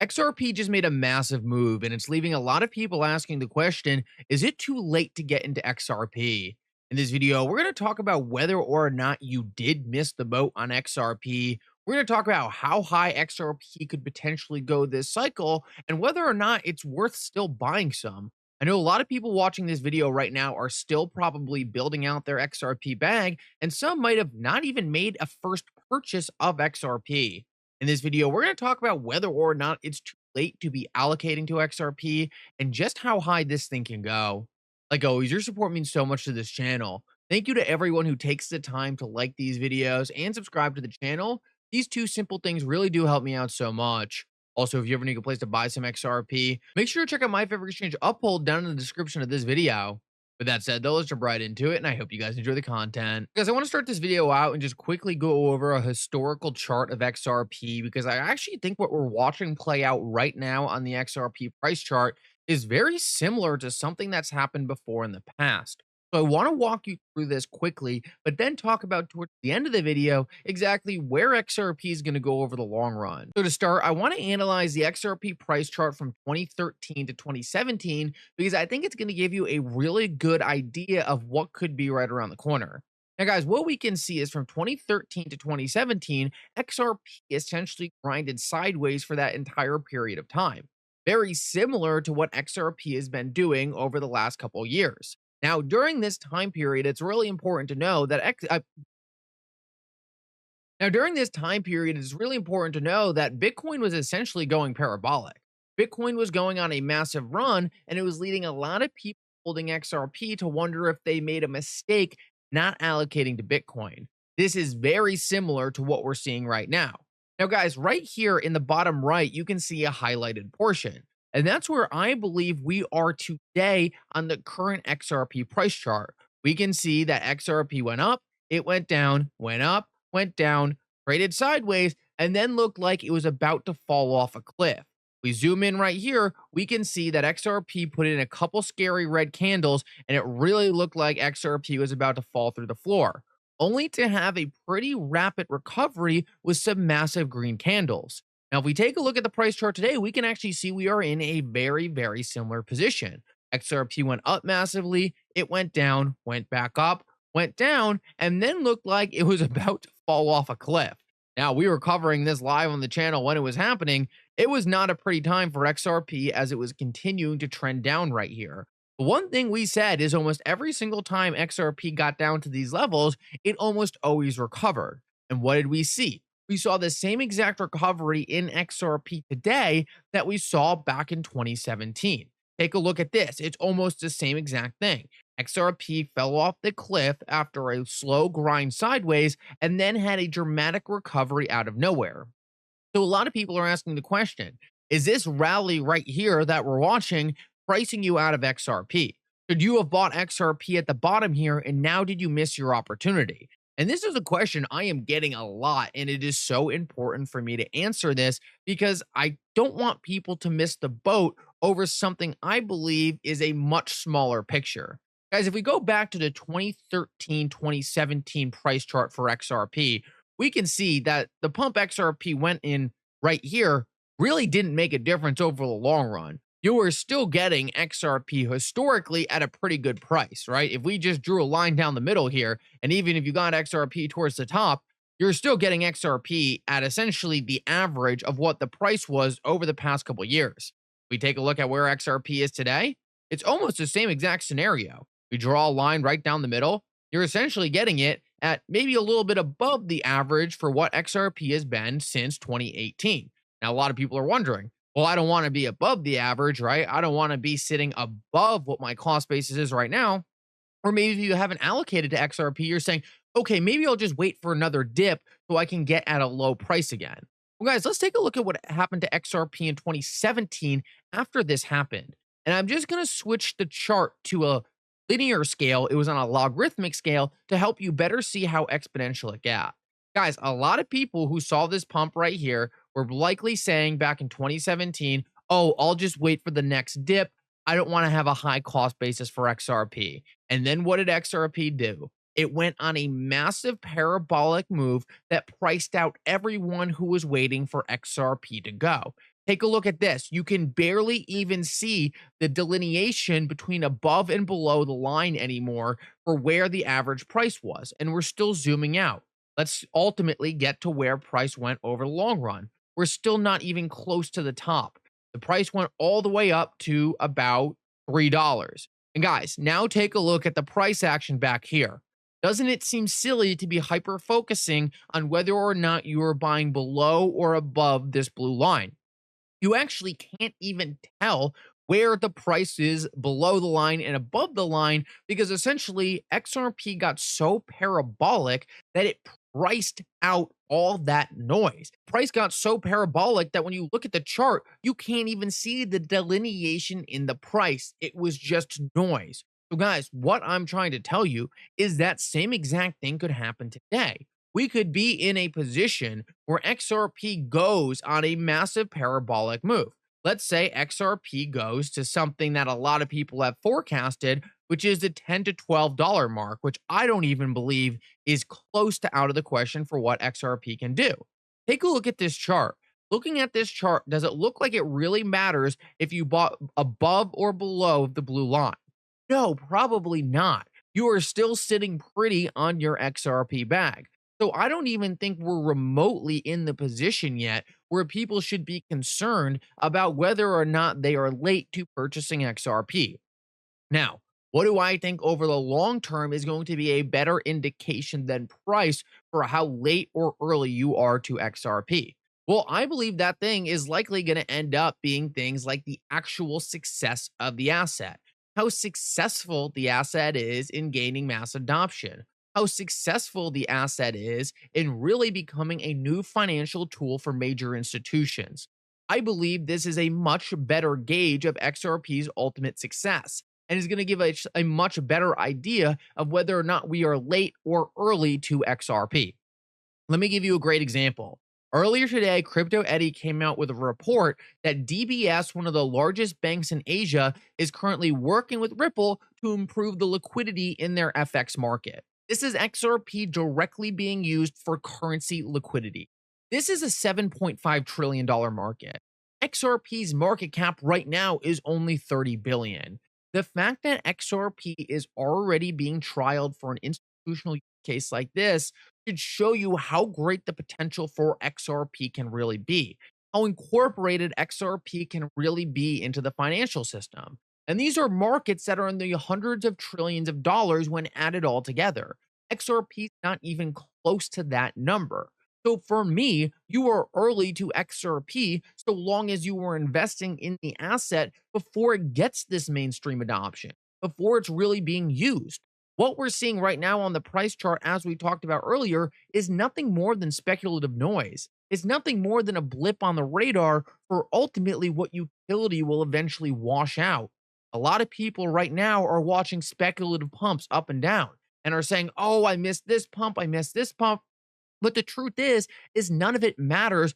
XRP just made a massive move and it's leaving a lot of people asking the question, is it too late to get into XRP? In this video, we're going to talk about whether or not you did miss the boat on XRP. We're going to talk about how high XRP could potentially go this cycle and whether or not it's worth still buying some. I know a lot of people watching this video right now are still probably building out their XRP bag, and some might have not even made a first purchase of XRP. In this video, we're going to talk about whether or not it's too late to be allocating to XRP and just how high this thing can go. Like always, your support means so much to this channel. Thank you to everyone who takes the time to like these videos and subscribe to the channel. These two simple things really do help me out so much. Also, if you ever need a place to buy some XRP, make sure to check out my favorite exchange Uphold down in the description of this video. With that said, though, let's jump right into it, and I hope you guys enjoy the content. Guys, I want to start this video out and just quickly go over a historical chart of XRP because I actually think what we're watching play out right now on the XRP price chart is very similar to something that's happened before in the past. So I want to walk you through this quickly, but then talk about towards the end of the video exactly where XRP is going to go over the long run. So to start, I want to analyze the XRP price chart from 2013 to 2017 because I think it's going to give you a really good idea of what could be right around the corner. Now, guys, what we can see is from 2013 to 2017, XRP essentially grinded sideways for that entire period of time. Very similar to what XRP has been doing over the last couple of years. Now, during this time period, it's really important to know that Bitcoin was essentially going parabolic. Bitcoin was going on a massive run, and it was leading a lot of people holding XRP to wonder if they made a mistake not allocating to Bitcoin. This is very similar to what we're seeing right now. Now, guys, right here in the bottom right, you can see a highlighted portion. And that's where I believe we are today on the current XRP price chart. We can see that XRP went up, it went down, went up, went down, traded sideways, and then looked like it was about to fall off a cliff. We zoom in right here, we can see that XRP put in a couple scary red candles, and it really looked like XRP was about to fall through the floor, only to have a pretty rapid recovery with some massive green candles. Now, if we take a look at the price chart today, we can actually see we are in a very, very similar position. XRP went up massively, it went down, went back up, went down, and then looked like it was about to fall off a cliff. Now, we were covering this live on the channel when it was happening. It was not a pretty time for XRP as it was continuing to trend down right here. But one thing we said is almost every single time XRP got down to these levels, it almost always recovered. And what did we see? We saw the same exact recovery in XRP today that we saw back in 2017. Take a look at this. It's almost the same exact thing. XRP fell off the cliff after a slow grind sideways and then had a dramatic recovery out of nowhere. So a lot of people are asking the question, is this rally right here that we're watching pricing you out of XRP? Should you have bought XRP at the bottom here and now did you miss your opportunity? And this is a question I am getting a lot, and it is so important for me to answer this because I don't want people to miss the boat over something I believe is a much smaller picture. Guys, if we go back to the 2013 2017 price chart for XRP, we can see that the pump XRP went in right here really didn't make a difference over the long run. You were still getting XRP historically at a pretty good price, right? If we just drew a line down the middle here, and even if you got XRP towards the top, you're still getting XRP at essentially the average of what the price was over the past couple of years. If we take a look at where XRP is today, it's almost the same exact scenario. We draw a line right down the middle, you're essentially getting it at maybe a little bit above the average for what XRP has been since 2018. Now, a lot of people are wondering, well, I don't want to be above the average, right? I don't want to be sitting above what my cost basis is right now. Or maybe if you haven't allocated to XRP, you're saying, okay, maybe I'll just wait for another dip so I can get at a low price again. Well, guys, let's take a look at what happened to XRP in 2017 after this happened. And I'm just going to switch the chart to a linear scale. It was on a logarithmic scale to help you better see how exponential it got. Guys, a lot of people who saw this pump right here were likely saying back in 2017, oh, I'll just wait for the next dip. I don't want to have a high cost basis for XRP. And then what did XRP do? It went on a massive parabolic move that priced out everyone who was waiting for XRP to go. Take a look at this. You can barely even see the delineation between above and below the line anymore for where the average price was. And we're still zooming out. Let's ultimately get to where price went over the long run. We're still not even close to the top. The price went all the way up to about $3. And guys, now take a look at the price action back here. Doesn't it seem silly to be hyper focusing on whether or not you are buying below or above this blue line? You actually can't even tell where the price is below the line and above the line because essentially XRP got so parabolic that it priced out all that noise. Price got so parabolic that when you look at the chart, you can't even see the delineation in the price. It was just noise. So, guys, what I'm trying to tell you is that same exact thing could happen today. We could be in a position where XRP goes on a massive parabolic move. Let's say XRP goes to something that a lot of people have forecasted, which is the $10 to $12 mark, which I don't even believe is close to out of the question for what XRP can do. Take a look at this chart. Looking at this chart, does it look like it really matters if you bought above or below the blue line? No, probably not. You are still sitting pretty on your XRP bag. So I don't even think we're remotely in the position yet where people should be concerned about whether or not they are late to purchasing XRP. Now, what do I think over the long term is going to be a better indication than price for how late or early you are to XRP? Well, I believe that thing is likely going to end up being things like the actual success of the asset, how successful the asset is in gaining mass adoption, how successful the asset is in really becoming a new financial tool for major institutions. I believe this is a much better gauge of XRP's ultimate success and is going to give us a much better idea of whether or not we are late or early to XRP. Let me give you a great example. Earlier today, Crypto Eddie came out with a report that DBS, one of the largest banks in Asia, is currently working with Ripple to improve the liquidity in their FX market. This is XRP directly being used for currency liquidity. This is a $7.5 trillion market. XRP's market cap right now is only 30 billion. The fact that XRP is already being trialed for an institutional use case like this should show you how great the potential for XRP can really be, how incorporated XRP can really be into the financial system. And these are markets that are in the hundreds of trillions of dollars when added all together. XRP is not even close to that number. So for me, you are early to XRP so long as you were investing in the asset before it gets this mainstream adoption, before it's really being used. What we're seeing right now on the price chart, as we talked about earlier, is nothing more than speculative noise. It's nothing more than a blip on the radar for ultimately what utility will eventually wash out. A lot of people right now are watching speculative pumps up and down and are saying, oh, I missed this pump, I missed this pump. But the truth is none of it matters.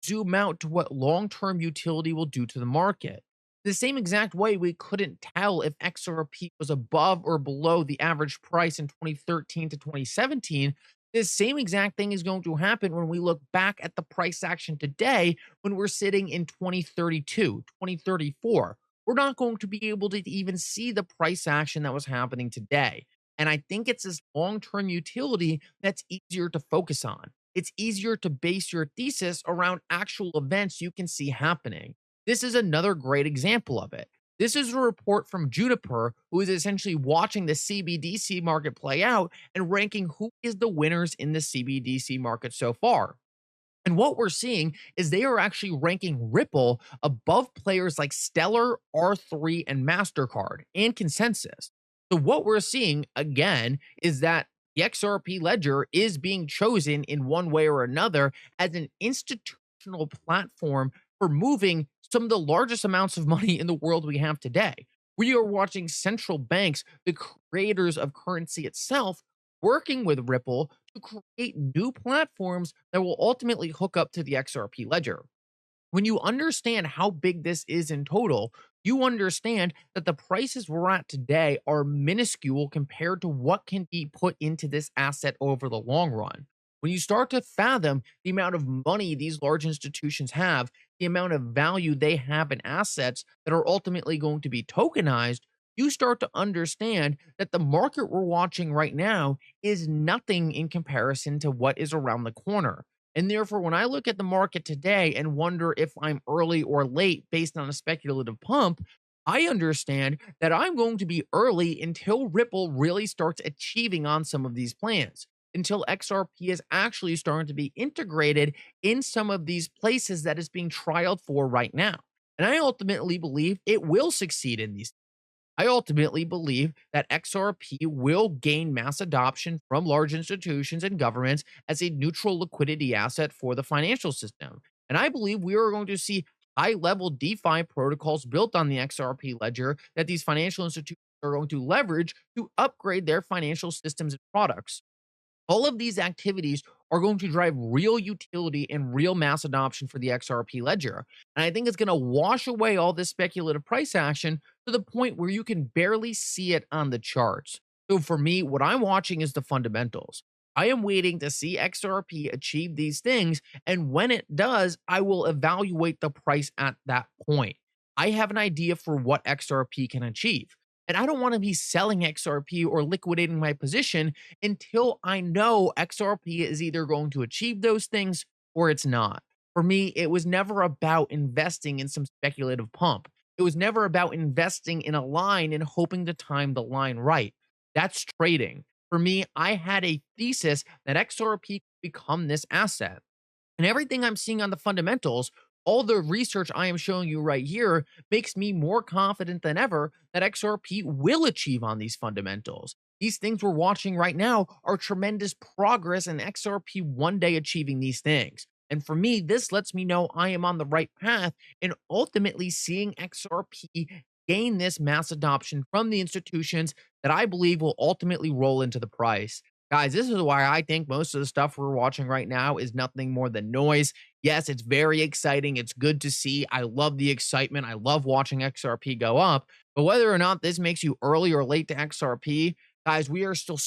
Zoom out to what long-term utility will do to the market. The same exact way we couldn't tell if XRP was above or below the average price in 2013 to 2017, the same exact thing is going to happen when we look back at the price action today when we're sitting in 2032, 2034. We're not going to be able to even see the price action that was happening today. And I think it's this long term utility that's easier to focus on. It's easier to base your thesis around actual events you can see happening. This is another great example of it. This is a report from Juniper, who is essentially watching the CBDC market play out and ranking who is the winners in the CBDC market so far. And what we're seeing is they are actually ranking Ripple above players like Stellar, R3, and MasterCard and Consensus. So, what we're seeing again is that the XRP ledger is being chosen in one way or another as an institutional platform for moving some of the largest amounts of money in the world we have today. We are watching central banks, the creators of currency itself, working with Ripple to create new platforms that will ultimately hook up to the XRP ledger. When you understand how big this is in total, you understand that the prices we're at today are minuscule compared to what can be put into this asset over the long run. When you start to fathom the amount of money these large institutions have, the amount of value they have in assets that are ultimately going to be tokenized, you start to understand that the market we're watching right now is nothing in comparison to what is around the corner. And therefore, when I look at the market today and wonder if I'm early or late based on a speculative pump, I understand that I'm going to be early until Ripple really starts achieving on some of these plans, until XRP is actually starting to be integrated in some of these places that is being trialed for right now. And I ultimately believe it will succeed in these. I ultimately believe that XRP will gain mass adoption from large institutions and governments as a neutral liquidity asset for the financial system. And I believe we are going to see high level DeFi protocols built on the XRP ledger that these financial institutions are going to leverage to upgrade their financial systems and products. All of these activities are going to drive real utility and real mass adoption for the XRP ledger. And I think it's going to wash away all this speculative price action to the point where you can barely see it on the charts. So for me, what I'm watching is the fundamentals. I am waiting to see XRP achieve these things. And when it does, I will evaluate the price at that point. I have an idea for what XRP can achieve. And I don't want to be selling XRP or liquidating my position until I know XRP is either going to achieve those things or it's not. For me, it was never about investing in some speculative pump. It was never about investing in a line and hoping to time the line right. That's trading. For me, I had a thesis that XRP could become this asset. And everything I'm seeing on the fundamentals, all the research I am showing you right here makes me more confident than ever that XRP will achieve on these fundamentals. These things we're watching right now are tremendous progress in XRP one day achieving these things. And for me, this lets me know I am on the right path and ultimately seeing XRP gain this mass adoption from the institutions that I believe will ultimately roll into the price. Guys, this is why I think most of the stuff we're watching right now is nothing more than noise. Yes, it's very exciting. It's good to see. I love the excitement. I love watching XRP go up. But whether or not this makes you early or late to XRP, guys, we are still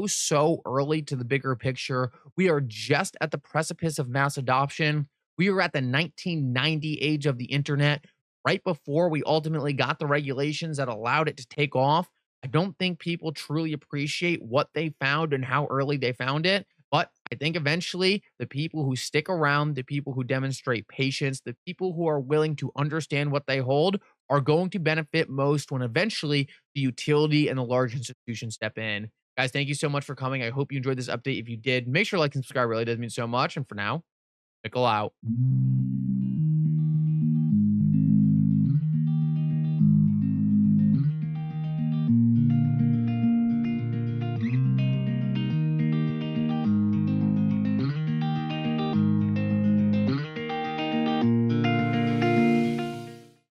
so early to the bigger picture. We are just at the precipice of mass adoption. We were at the 1990 age of the internet, right before we ultimately got the regulations that allowed it to take off. I don't think people truly appreciate what they found and how early they found it. But I think eventually the people who stick around, the people who demonstrate patience, the people who are willing to understand what they hold are going to benefit most when eventually the utility and the large institutions step in. Guys, thank you so much for coming. I hope you enjoyed this update. If you did, make sure to like and subscribe. It really does mean so much. And for now, Mickle out.